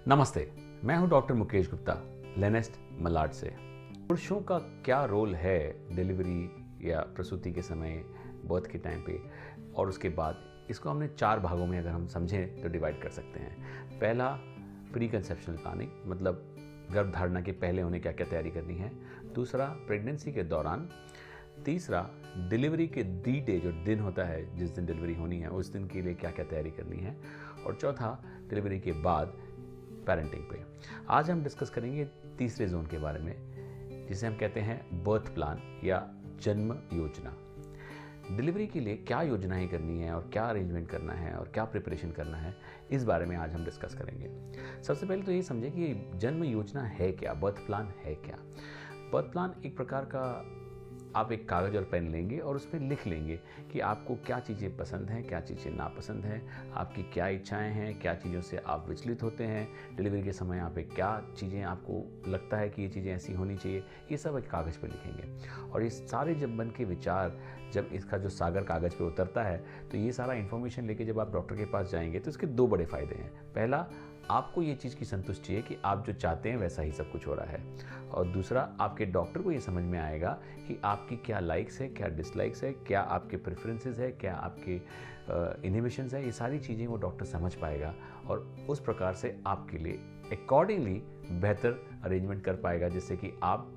नमस्ते, मैं हूं डॉक्टर मुकेश गुप्ता, लेनेस्ट मलाड से। पुरुषों का क्या रोल है डिलीवरी या प्रसूति के समय, बर्थ के टाइम पे और उसके बाद, इसको हमने 4 भागों में अगर हम समझें तो डिवाइड कर सकते हैं। पहला, प्री कंसेप्शनल प्लानिंग, मतलब गर्भधारणा के पहले उन्हें क्या क्या तैयारी करनी है। दूसरा, प्रेगनेंसी के दौरान। तीसरा, डिलीवरी के डी डे, जो दिन होता है जिस दिन डिलीवरी होनी है, उस दिन के लिए क्या क्या तैयारी करनी है। और चौथा, डिलीवरी के बाद पेरेंटिंग पे। आज हम डिस्कस करेंगे तीसरे जोन के बारे में, जिसे हम कहते हैं बर्थ प्लान या जन्म योजना। डिलीवरी के लिए क्या योजनाएं करनी है और क्या अरेंजमेंट करना है और क्या प्रिपरेशन करना है, इस बारे में आज हम डिस्कस करेंगे। सबसे पहले तो ये समझें कि जन्म योजना है क्या, बर्थ प्लान है क्या। बर्थ प्लान एक प्रकार का, आप एक कागज़ और पेन लेंगे और उसमें लिख लेंगे कि आपको क्या चीज़ें पसंद हैं, क्या चीज़ें नापसंद हैं, आपकी क्या इच्छाएं हैं, क्या चीज़ों से आप विचलित होते हैं, डिलीवरी के समय यहाँ पे क्या चीज़ें आपको लगता है कि ये चीज़ें ऐसी होनी चाहिए, ये सब एक कागज़ पे लिखेंगे। और ये सारे जब मन के विचार, जब इसका जो सागर कागज़ पे उतरता है, तो ये सारा इन्फॉर्मेशन लेके जब आप डॉक्टर के पास जाएंगे तो इसके 2 बड़े फ़ायदे हैं। पहला, आपको ये चीज़ की संतुष्टि है कि आप जो चाहते हैं वैसा ही सब कुछ हो रहा है। और दूसरा, आपके डॉक्टर को ये समझ में आएगा कि आपकी क्या लाइक्स है, क्या डिसलाइक्स है, क्या आपके प्रेफरेंसेस है, क्या आपके इनहिबिशंस है। ये सारी चीज़ें वो डॉक्टर समझ पाएगा और उस प्रकार से आपके लिए अकॉर्डिंगली बेहतर अरेंजमेंट कर पाएगा, जिससे कि आप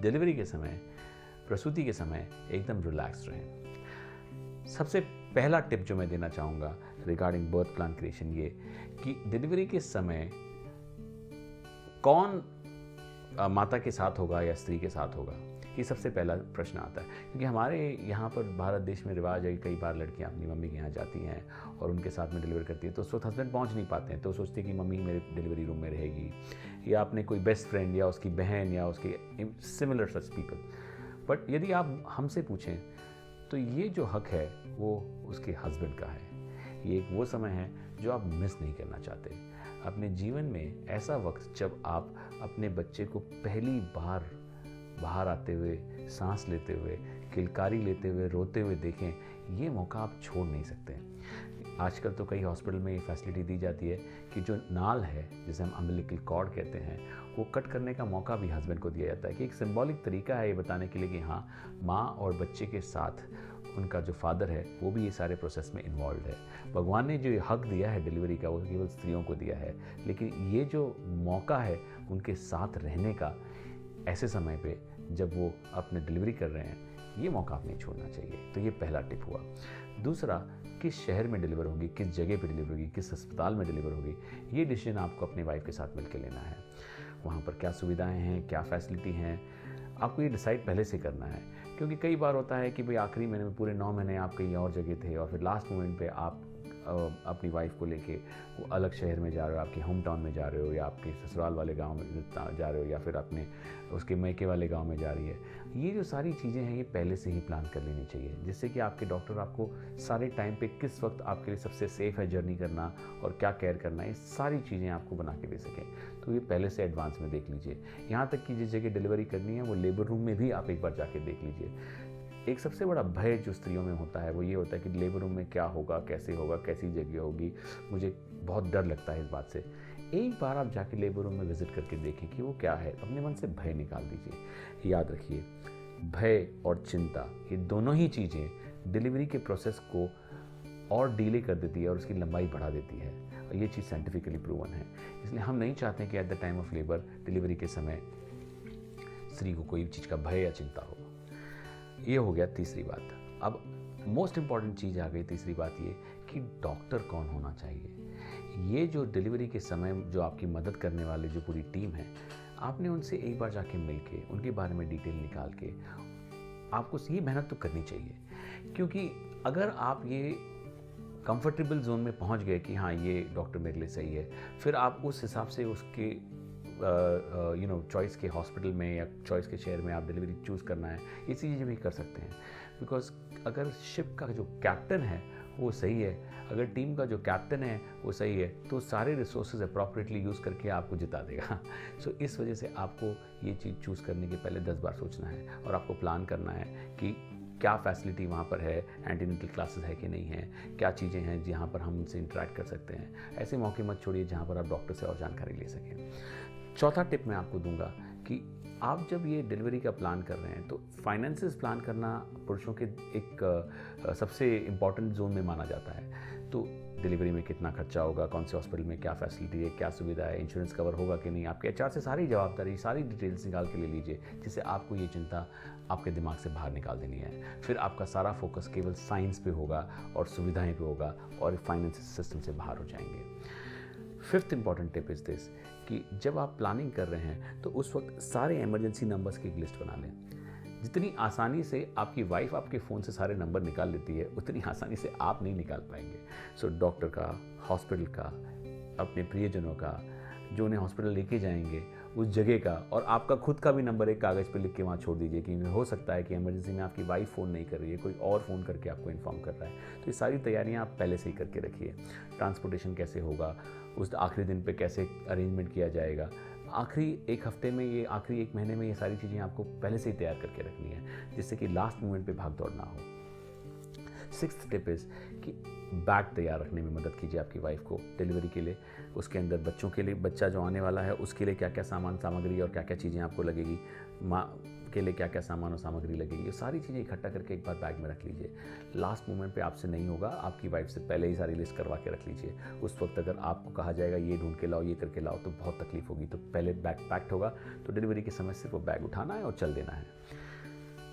डिलीवरी के समय, प्रसूति के समय एकदम रिलैक्स रहें। सबसे पहला टिप जो मैं देना चाहूँगा रिगार्डिंग बर्थ प्लान क्रिएशन, ये कि डिलीवरी के समय कौन माता के साथ होगा या स्त्री के साथ होगा, ये सबसे पहला प्रश्न आता है। क्योंकि हमारे यहाँ पर भारत देश में रिवाज है कि कई बार लड़कियाँ अपनी मम्मी के यहाँ जाती हैं और उनके साथ में डिलीवर करती हैं, तो उस वक्त हस्बैंड पहुँच नहीं पाते हैं, तो सोचते हैं कि मम्मी मेरे डिलीवरी रूम में रहेगी, या अपने कोई बेस्ट फ्रेंड या उसकी बहन या उसके सिमिलर सच पीपल। बट यदि आप हमसे पूछें तो ये जो हक है वो उसके हस्बैंड का है। ये एक वो समय है जो आप मिस नहीं करना चाहते। अपने जीवन में ऐसा वक्त जब आप अपने बच्चे को पहली बार बाहर आते हुए, सांस लेते हुए, किलकारी लेते हुए, रोते हुए देखें, ये मौका आप छोड़ नहीं सकते। आजकल तो कई हॉस्पिटल में ये फैसिलिटी दी जाती है कि जो नाल है, जिसे हम अम्बिलिकल कॉर्ड कहते हैं, वो कट करने का मौका भी हस्बैंड को दिया जाता है, कि एक सिंबॉलिक तरीका है ये बताने के लिए कि हाँ, माँ और बच्चे के साथ उनका जो फादर है वो भी ये सारे प्रोसेस में इन्वॉल्व है। भगवान ने जो हक दिया है डिलीवरी का, वो केवल स्त्रियों को दिया है, लेकिन ये जो मौका है उनके साथ रहने का, ऐसे समय पे जब वो अपने डिलीवरी कर रहे हैं, ये मौका आप नहीं छोड़ना चाहिए। तो ये पहला टिप हुआ। दूसरा, किस शहर में डिलीवर होगी, किस जगह पे डिलीवर होगी, किस अस्पताल में डिलीवर होगी, ये डिसीजन आपको अपनी वाइफ के साथ मिलकर लेना है। वहाँ पर क्या सुविधाएं हैं, क्या फैसिलिटी हैं, आपको ये डिसाइड पहले से करना है। क्योंकि कई बार होता है कि भाई आखिरी महीने में पूरे 9 महीने आप कहीं और जगह थे और फिर लास्ट मोमेंट पे आप अपनी वाइफ को लेके वो अलग शहर में जा रहे हो, आपके होम टाउन में जा रहे हो, या आपके ससुराल वाले गांव में जा रहे हो, या फिर अपने उसके मैके वाले गांव में जा रही है। ये जो सारी चीज़ें हैं ये पहले से ही प्लान कर लेनी चाहिए, जिससे कि आपके डॉक्टर आपको सारे टाइम पे किस वक्त आपके लिए सबसे सेफ है जर्नी करना और क्या केयर करना है, ये सारी चीज़ें आपको बना के दे सकें। तो ये पहले से एडवांस में देख लीजिए। यहाँ तक कि जिस जगह डिलीवरी करनी है वो लेबर रूम में भी आप एक बार जाके देख लीजिए। एक सबसे बड़ा भय जो स्त्रियों में होता है वो ये होता है कि लेबर रूम में क्या होगा, कैसे होगा, कैसी जगह होगी, मुझे बहुत डर लगता है इस बात से। एक बार आप जाके लेबर रूम में विजिट करके देखें कि वो क्या है, अपने मन से भय निकाल दीजिए। याद रखिए, भय और चिंता, ये दोनों ही चीज़ें डिलीवरी के प्रोसेस को और डिले कर देती है और उसकी लंबाई बढ़ा देती है, और ये चीज़ साइंटिफिकली प्रूवन है। इसलिए हम नहीं चाहते कि at the time of labour, delivery के समय, स्त्री को कोई चीज़ का भय या चिंता हो। ये हो गया तीसरी बात। अब मोस्ट इम्पॉर्टेंट चीज़ आ गई तीसरी बात, ये कि डॉक्टर कौन होना चाहिए। ये जो डिलीवरी के समय जो आपकी मदद करने वाले जो पूरी टीम है, आपने उनसे एक बार जाके मिल के उनके बारे में डिटेल निकाल के आपको ये मेहनत तो करनी चाहिए। क्योंकि अगर आप ये कंफर्टेबल जोन में पहुंच गए कि हाँ ये डॉक्टर मेरे लिए सही है, फिर आप उस हिसाब से उसके चॉइस के हॉस्पिटल में या चॉइस के शहर में आप डिलीवरी चूज़ करना है, ये चीज़ें भी कर सकते हैं। बिकॉज अगर शिप का जो कैप्टन है वो सही है, अगर टीम का जो कैप्टन है वो सही है, तो सारे रिसोर्सेज अप्रॉप्रिएटली यूज़ करके आपको जिता देगा। सो इस वजह से आपको ये चीज़ चूज़ करने के पहले 10 बार सोचना है और आपको प्लान करना है कि क्या फैसिलिटी वहाँ पर है, एंटीनेटल क्लासेस है कि नहीं है, क्या चीज़ें हैं जहाँ पर हम उनसे इंटरेक्ट कर सकते हैं। ऐसे मौके मत छोड़िए जहाँ पर आप डॉक्टर से और जानकारी ले सकें। चौथा टिप मैं आपको दूंगा कि आप जब ये डिलीवरी का प्लान कर रहे हैं तो फाइनेंसेस प्लान करना पुरुषों के एक सबसे इम्पॉर्टेंट जोन में माना जाता है। तो डिलीवरी में कितना खर्चा होगा, कौन से हॉस्पिटल में क्या फैसिलिटी है, क्या सुविधा है, इंश्योरेंस कवर होगा कि नहीं, आपके एचआर से सारी जवाबदारी, सारी डिटेल्स निकाल के ले लीजिए, जिससे आपको ये चिंता आपके दिमाग से बाहर निकाल देनी है। फिर आपका सारा फोकस केवल साइंस पे होगा और सुविधाएं पे होगा और फाइनेंस सिस्टम से बाहर हो जाएंगे। Fifth important tip is this कि जब आप प्लानिंग कर रहे हैं तो उस वक्त सारे इमरजेंसी नंबर्स की एक लिस्ट बना लें। जितनी आसानी से आपकी वाइफ आपके फ़ोन से सारे नंबर निकाल लेती है, उतनी आसानी से आप नहीं निकाल पाएंगे। सो डॉक्टर का, हॉस्पिटल का, अपने प्रियजनों का, जो उन्हें हॉस्पिटल लेके जाएंगे उस जगह का, और आपका खुद का भी नंबर एक कागज़ पे लिख के वहाँ छोड़ दीजिए, क्योंकि हो सकता है कि इमरजेंसी में आपकी वाइफ फ़ोन नहीं कर रही है, कोई और फ़ोन करके आपको इन्फॉर्म कर रहा है। तो ये सारी तैयारियाँ आप पहले से ही करके रखिए। ट्रांसपोर्टेशन कैसे होगा, उस आखिरी दिन पे कैसे अरेंजमेंट किया जाएगा, आखिरी एक हफ्ते में, ये आखिरी एक महीने में ये सारी चीज़ें आपको पहले से ही तैयार करके रखनी है, जिससे कि लास्ट मोमेंट पे भाग दौड़ ना हो। सिक्स्थ टिप इज़ कि बैग तैयार रखने में मदद कीजिए आपकी वाइफ को डिलीवरी के लिए। उसके अंदर बच्चों के लिए, बच्चा जो आने वाला है उसके लिए क्या क्या सामग्री और क्या क्या चीज़ें आपको लगेगी, माँ के लिए क्या क्या सामान और सामग्री लगेगी, ये सारी चीज़ें इकट्ठा करके एक बार बैग में रख लीजिए। लास्ट मोमेंट पे आपसे नहीं होगा, आपकी वाइफ से पहले ही सारी लिस्ट करवा के रख लीजिए। उस वक्त अगर आपको कहा जाएगा ये ढूंढ के लाओ, ये करके लाओ, तो बहुत तकलीफ होगी। तो पहले बैग पैक्ड होगा, तो डिलीवरी के समय सिर्फ वो बैग उठाना है और चल देना है।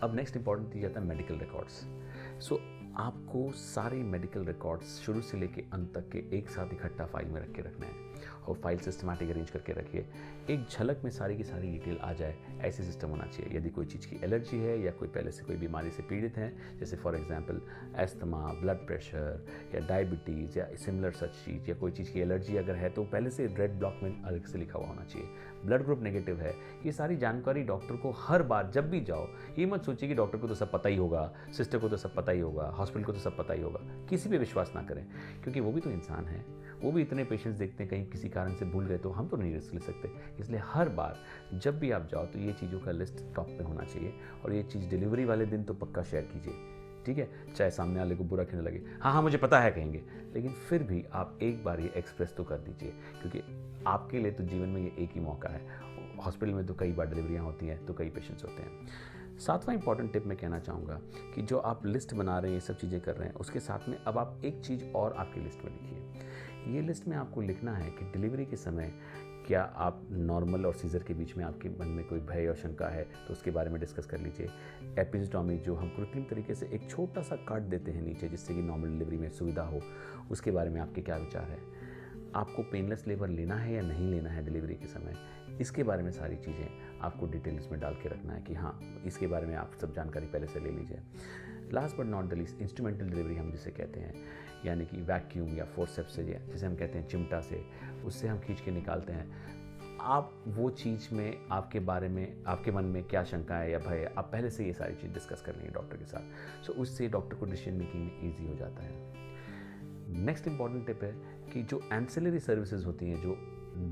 अब नेक्स्ट इंपॉर्टेंट चीज़ आता है मेडिकल रिकॉर्ड्स। सो आपको सारे मेडिकल रिकॉर्ड्स शुरू से लेके अंत तक के एक साथ इकट्ठा फाइल में रख के रखना है, और फाइल सिस्टमैटिक अरेंज करके रखिए। एक झलक में सारी की सारी डिटेल आ जाए, ऐसे सिस्टम होना चाहिए। यदि कोई चीज़ की एलर्जी है या कोई पहले से कोई बीमारी से पीड़ित है, जैसे for example asthma, blood pressure या डायबिटीज़ या सिमिलर सच चीज़, या कोई चीज़ की एलर्जी अगर है तो पहले से रेड ब्लॉक में अलग से लिखा हुआ होना चाहिए। ब्लड ग्रुप नेगेटिव है, ये सारी जानकारी डॉक्टर को हर बार जब भी जाओ, ये मत सोचिए कि डॉक्टर को तो सब पता ही होगा, सिस्टर को तो सब पता ही होगा, हॉस्पिटल को तो सब पता ही होगा। किसी पे विश्वास ना करें, क्योंकि वो भी तो इंसान है, वो भी इतने पेशेंट्स देखते हैं, कहीं किसी कारण से भूल गए तो हम तो नहीं रिस्क ले सकते। इसलिए हर बार जब भी आप जाओ तो ये चीज़ों का लिस्ट टॉप पे होना चाहिए, और ये चीज़ डिलीवरी वाले दिन तो पक्का शेयर कीजिए, ठीक है। चाहे सामने वाले को बुरा क्यों लगे, हाँ मुझे पता है कहेंगे, लेकिन फिर भी आप एक बार ये एक्सप्रेस तो कर दीजिए, क्योंकि आपके लिए तो जीवन में ये एक ही मौका है। हॉस्पिटल में तो कई बार डिलीवरियाँ होती हैं, तो कई पेशेंट्स होते हैं। सातवां इंपॉर्टेंट टिप मैं कहना चाहूँगा कि जो आप लिस्ट बना रहे हैं, ये सब चीज़ें कर रहे हैं, उसके साथ में अब आप एक चीज़ और आपकी लिस्ट में लिखिए। ये लिस्ट में आपको लिखना है कि डिलीवरी के समय क्या आप नॉर्मल और सीजर के बीच में आपके मन में कोई भय और शंका है तो उसके बारे में डिस्कस कर लीजिए। एपिजियोटॉमी, जो हम कृत्रिम तरीके से एक छोटा सा काट देते हैं नीचे जिससे कि नॉर्मल डिलीवरी में सुविधा हो, उसके बारे में आपके क्या विचार है। आपको पेनलेस लेबर लेना है या नहीं लेना है डिलीवरी के समय, इसके बारे में सारी चीज़ें आपको डिटेल्स में डाल के रखना है कि हाँ, इसके बारे में आप सब जानकारी पहले से ले लीजिए। Last but not the least, instrumental delivery हम जिसे कहते हैं, यानी कि वैक्यूम या फोर्सेप्स से, जिसे हम कहते हैं चिमटा से, उससे हम खींच के निकालते हैं। आप वो चीज़ में आपके बारे में, आपके मन में क्या शंका है या भय है, आप पहले से ये सारी चीज़ डिस्कस कर लेंगे डॉक्टर के साथ। सो उससे डॉक्टर को डिसीजन मेकिंग में ईजी हो जाता है। नेक्स्ट इंपॉर्टेंट टिप है कि जो एंसिलरी सर्विसेज होती हैं, जो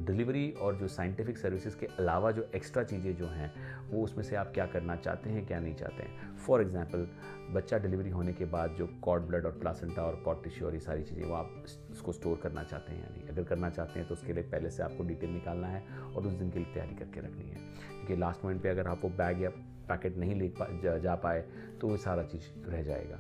डिलीवरी और जो साइंटिफिक सर्विसेज के अलावा जो एक्स्ट्रा चीज़ें जो हैं, वो उसमें से आप क्या करना चाहते हैं, क्या नहीं चाहते हैं। फॉर एग्जांपल, बच्चा डिलीवरी होने के बाद जो कॉर्ड ब्लड और प्लासेंटा और कॉर्ड टिश्यू और ये सारी चीज़ें, वो आप उसको स्टोर करना चाहते हैं या नहीं। अगर करना चाहते हैं तो उसके लिए पहले से आपको डिटेल निकालना है और उस दिन के लिए तैयारी करके रखनी है, क्योंकि लास्ट मोमेंट पर अगर आप वो बैग या पैकेट नहीं ले जा पाए तो वो सारा चीज़ रह जाएगा।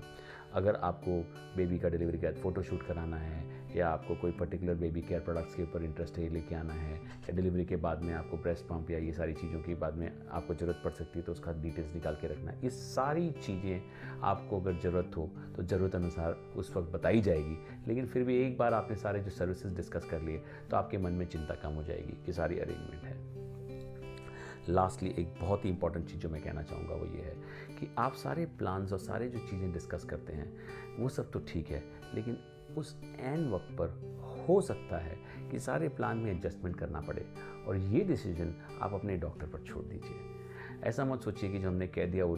अगर आपको बेबी का डिलीवरी के बाद फ़ोटोशूट कराना है, या आपको कोई पर्टिकुलर बेबी केयर प्रोडक्ट्स के ऊपर इंटरेस्ट है, लेके आना है, या डिलीवरी के बाद में आपको ब्रेस्ट पंप या ये सारी चीज़ों की बाद में आपको ज़रूरत पड़ सकती है, तो उसका डिटेल्स निकाल के रखना है। ये सारी चीज़ें आपको अगर ज़रूरत हो तो ज़रूरत अनुसार उस वक्त बताई जाएगी, लेकिन फिर भी एक बार आपने सारे जो सर्विसेज डिस्कस कर लिए तो आपके मन में चिंता कम हो जाएगी कि सारी अरेंजमेंट है। लास्टली, एक बहुत ही इंपॉर्टेंट चीज़ जो मैं कहना चाहूँगा वो ये है कि आप सारे प्लान्स और सारे जो चीज़ें डिस्कस करते हैं वो सब तो ठीक है, लेकिन उस एन वक्त पर हो सकता है कि सारे प्लान में एडजस्टमेंट करना पड़े, और ये डिसीजन आप अपने डॉक्टर पर छोड़ दीजिए। ऐसा मत सोचिए कि जो हमने कह दिया वो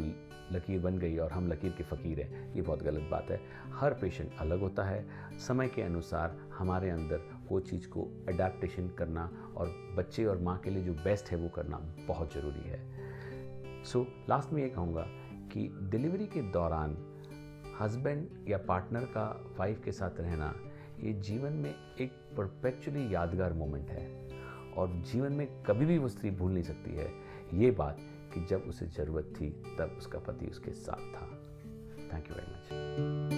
लकीर बन गई और हम लकीर के फ़कीर हैं, ये बहुत गलत बात है। हर पेशेंट अलग होता है, समय के अनुसार हमारे अंदर वो चीज़ को अडेप्टेशन करना और बच्चे और माँ के लिए जो बेस्ट है वो करना बहुत ज़रूरी है। सो लास्ट में ये कहूँगा कि डिलीवरी के दौरान हस्बैंड या पार्टनर का वाइफ के साथ रहना ये जीवन में एक परपेचुअली यादगार मोमेंट है और जीवन में कभी भी वो स्त्री भूल नहीं सकती है ये बात कि जब उसे ज़रूरत थी तब उसका पति उसके साथ था। Thank you very much.